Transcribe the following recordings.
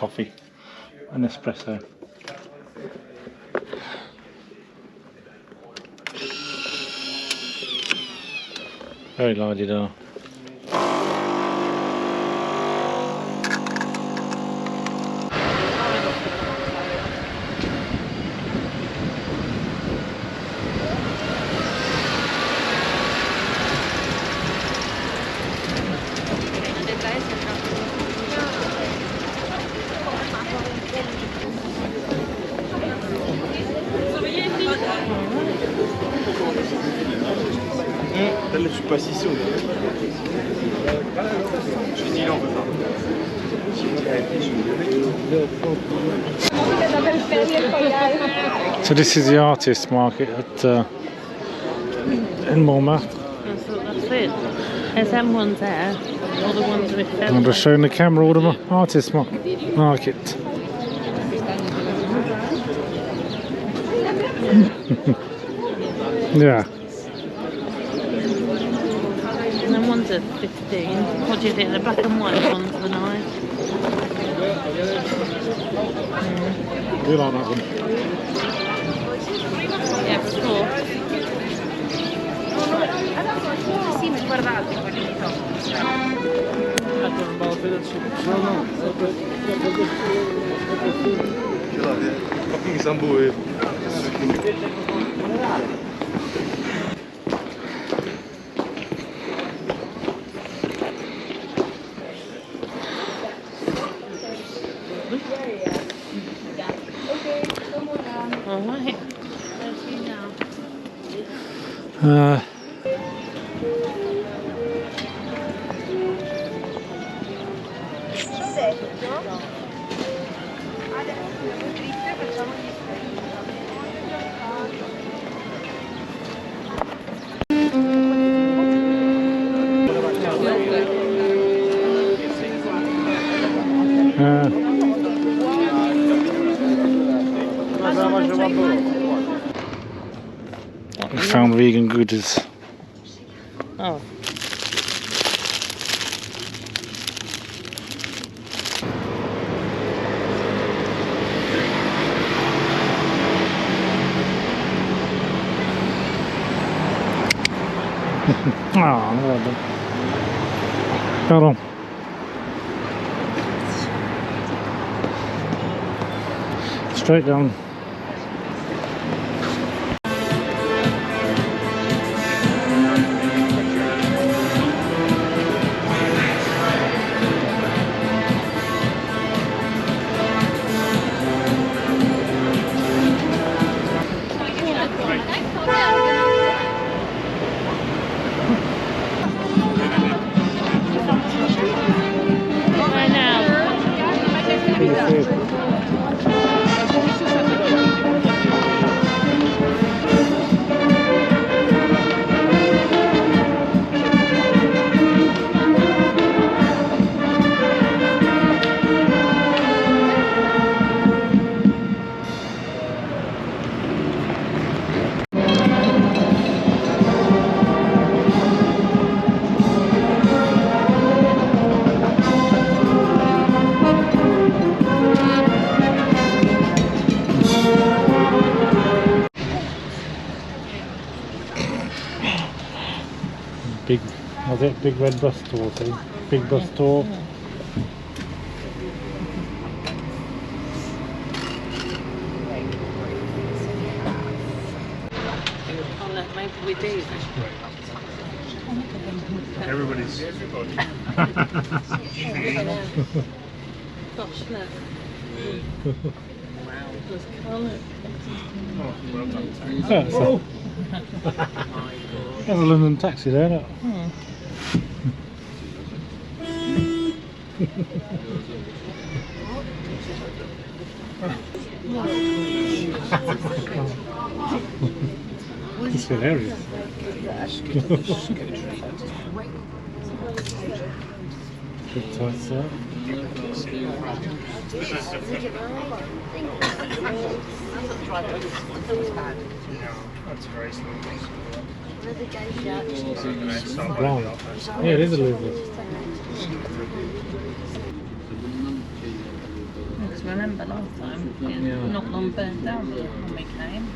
coffee, an espresso. Very large door. Là, je suis pas si sûr. Je dis là, on peut pas. So this is the artist market at in Montmartre. That's it. There's them ones there. All the ones with them. I'm just showing the camera all the artist market. Yeah. And them ones are 15. What do you think? The black and white ones are nice. Do you like that one? Yeah, for sure. Sì, mi guardate quelli di Fucking Zambo. Alright. We found vegan goodies. Oh. Oh, well done. Hold on. Straight down. Big, was it big red bus tour thing? Big bus tour. Maybe we do. Everybody's. Gosh, look. Wow, there's colour. Oh, well done. There's a London taxi there, look. It's hilarious. Good tight sir. That's very slow. Brown. Yeah, it is a little bit. Because remember last time, it knocked on burnt down when we came.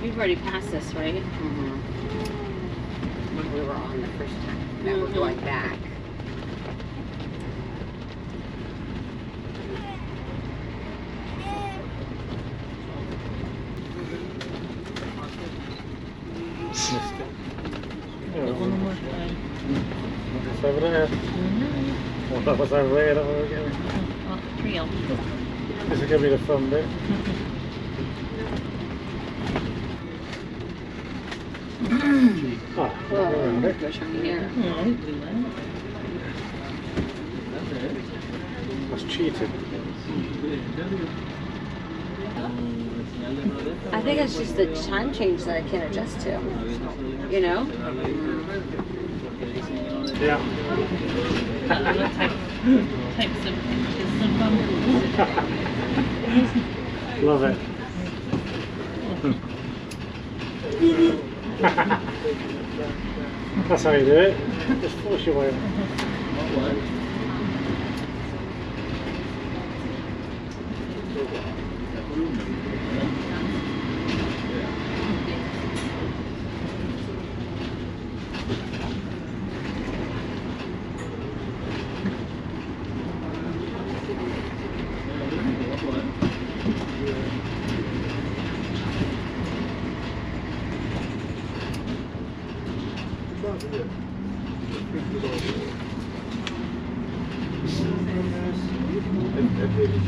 We've already passed this, right? Mm-hmm. When we were on the first time. Now we're going back. What's over there? What that was over there that we were getting? Trail. This is going to be the fun bit. Whoa, gosh, I'm here. That's cheating. I think it's just the time change that I can't adjust to. You know? Yeah. Take some pictures, some fun. Love it. That's how you do it. Just force your way on.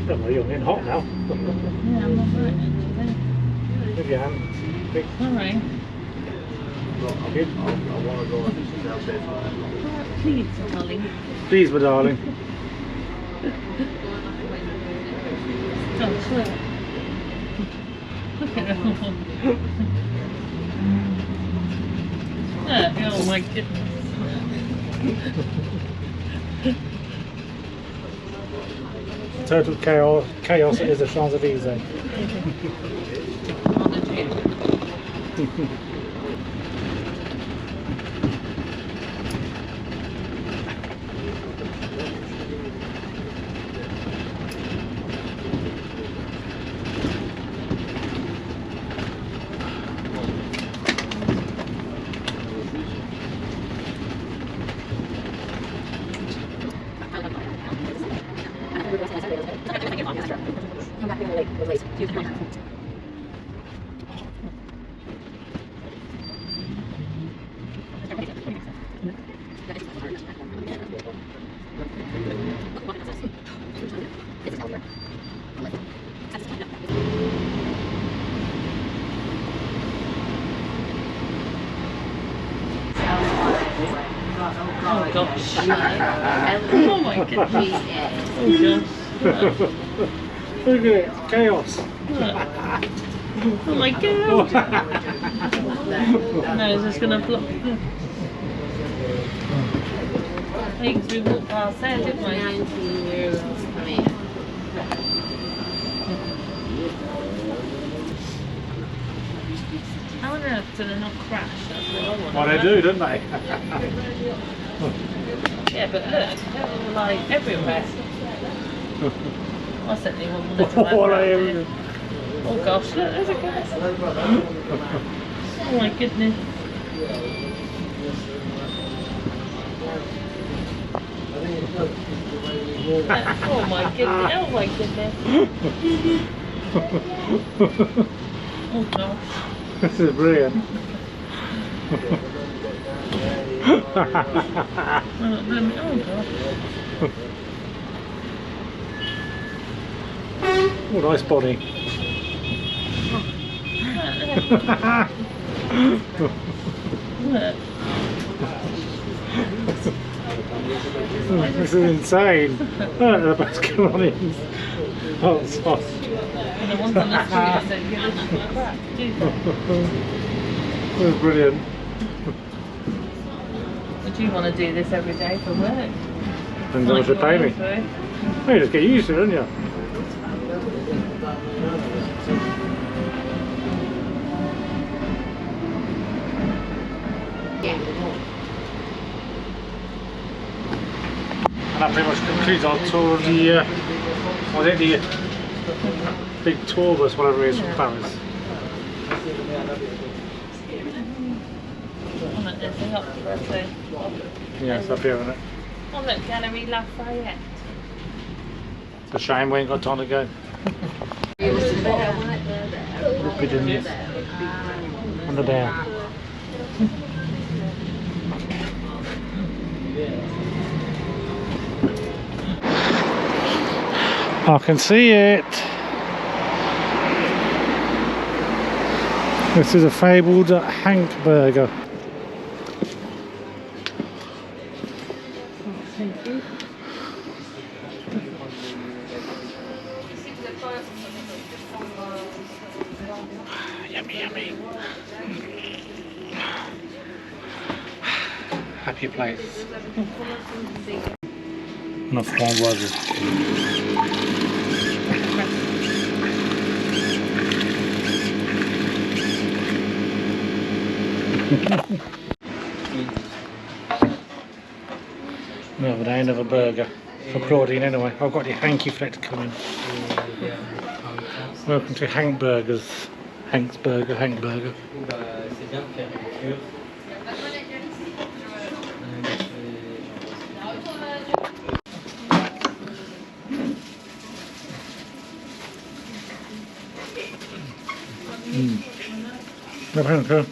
Oh, you're getting hot now. Yeah, I'm alright actually. With your hand. Big. Alright. Good. Please, darling. Please, my darling. Oh, look. Look at her. Oh my goodness. Total chaos it is a Champs-Élysées. On the gym. Oh gosh. Oh my goodness. Oh gosh. Look at it, chaos. Oh my god. No, it's just gonna block. Thanks, we walked past there, didn't we? 19-year-olds coming. I wonder if they're not crash. That's what I want. Well, they do, don't they? Yeah, but look, they're like everywhere. I certainly wouldn't want to drive All around over. here. Oh gosh, look, there's a gas. Oh my goodness. Oh my goodness, oh my goodness. Oh gosh. This is brilliant. Oh gosh. Oh, nice body. This is insane. The best colonies. Oh, it's hot. And the ones on the street said, give us a crack, do they? This is brilliant. Would you want to do this every day for work? Depends how much they pay me. Like, You just get used to it, don't you? And that pretty much concludes our tour of the, was it the big tour bus, whatever it is, from Paris. Oh, look, there's an opera too. Yeah, it's up here, isn't it? Oh look, Gallery Lafayette. It's a shame we ain't got time to go. The pigeons and the bear. I can see it. This is a fabled Hank burger. Yummy, yummy. Happy place. Enough one was No, but I ain't have a burger for Claudine anyway. I've got the hanky flex coming. Welcome to Hank Burgers. Hank's Burger, Hank Burger. Okay.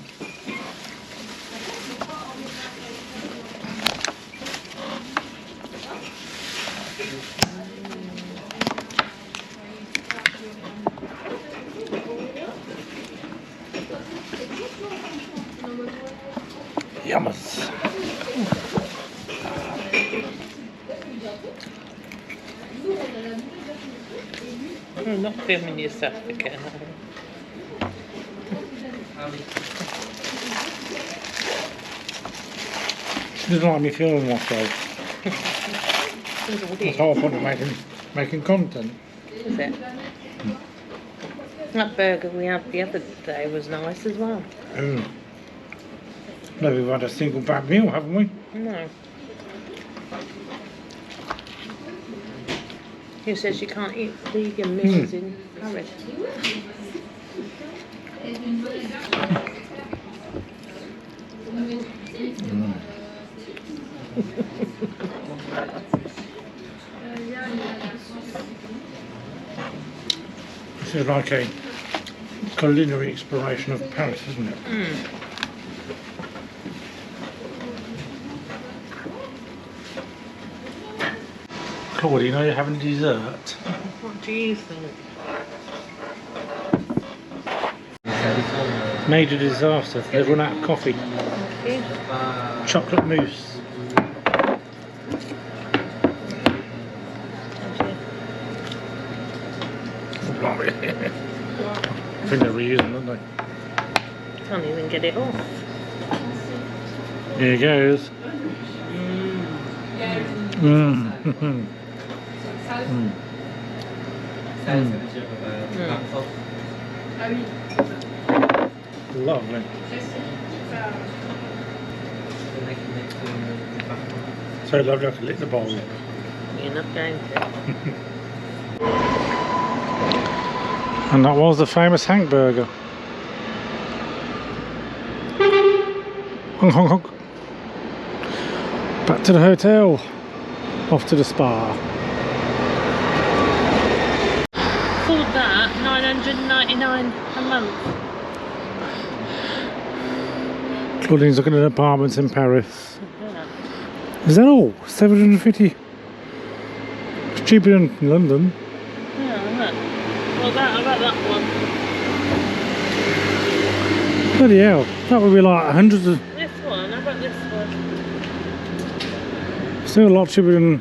Yummers. I'm not filming yourself again. She doesn't like me filming myself. That's the whole point of making content. Is it? That burger we had the other day was nice as well. No, we've had a single bad meal, haven't we? No. Who says you can't eat vegan meals in Paris? This is like a culinary exploration of Paris, isn't it? Claudia, you know you're having dessert. What do you think? Major disaster. They've run out of coffee. Chocolate mousse. I think they're reusing, aren't they? Can't even get it off. Here goes. Lovely. So lovely I could lick the bowl. You're not going to. And that was the famous Hank Burger. Honk honk honk. Back to the hotel. Off to the spa. For that, $999 a month. Claudine's looking at apartments in Paris. Yeah. Is that all? 750? It's cheaper than London. Yeah, look. Well, that, I got that one. Bloody hell. That would be like hundreds of... This one, I got this one. Still a lot cheaper than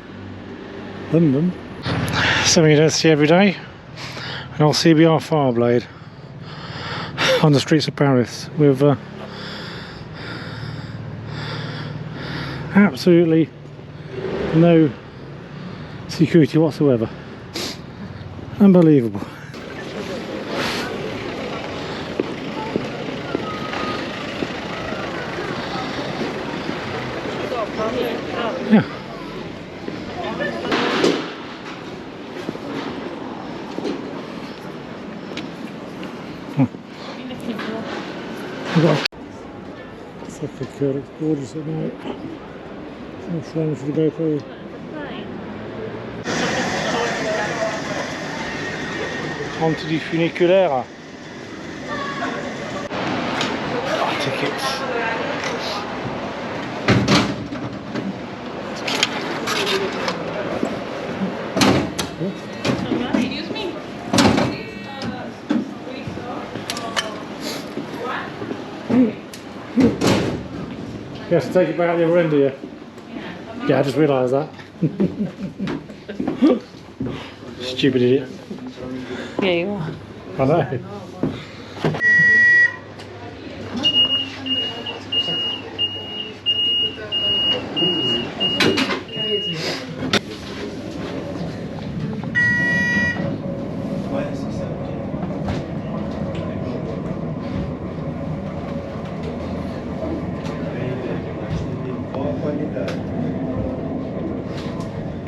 London. Something you don't see every day. An old CBR fire blade on the streets of Paris with absolutely no security whatsoever. Unbelievable. Yeah. Fucking cool, it's gorgeous at night. I'm flying for the GoPro. Onto the funiculaire. Oh, tickets. Excuse me. You have to take it back out the other end, do you? Yeah, I just realised that. Stupid idiot. Yeah, you are. I know.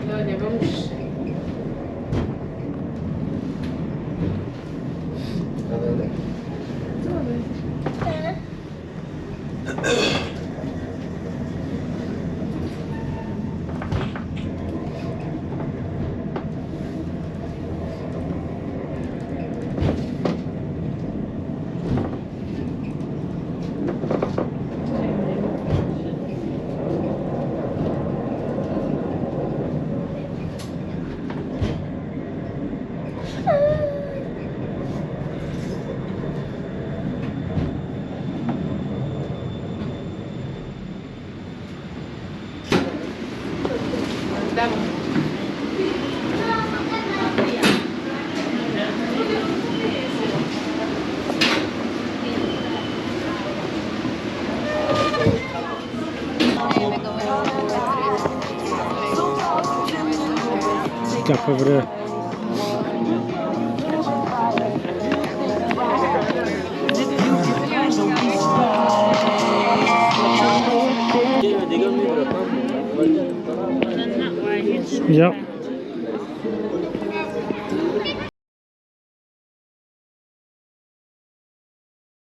Olha, vamos. Gap over there. Yep.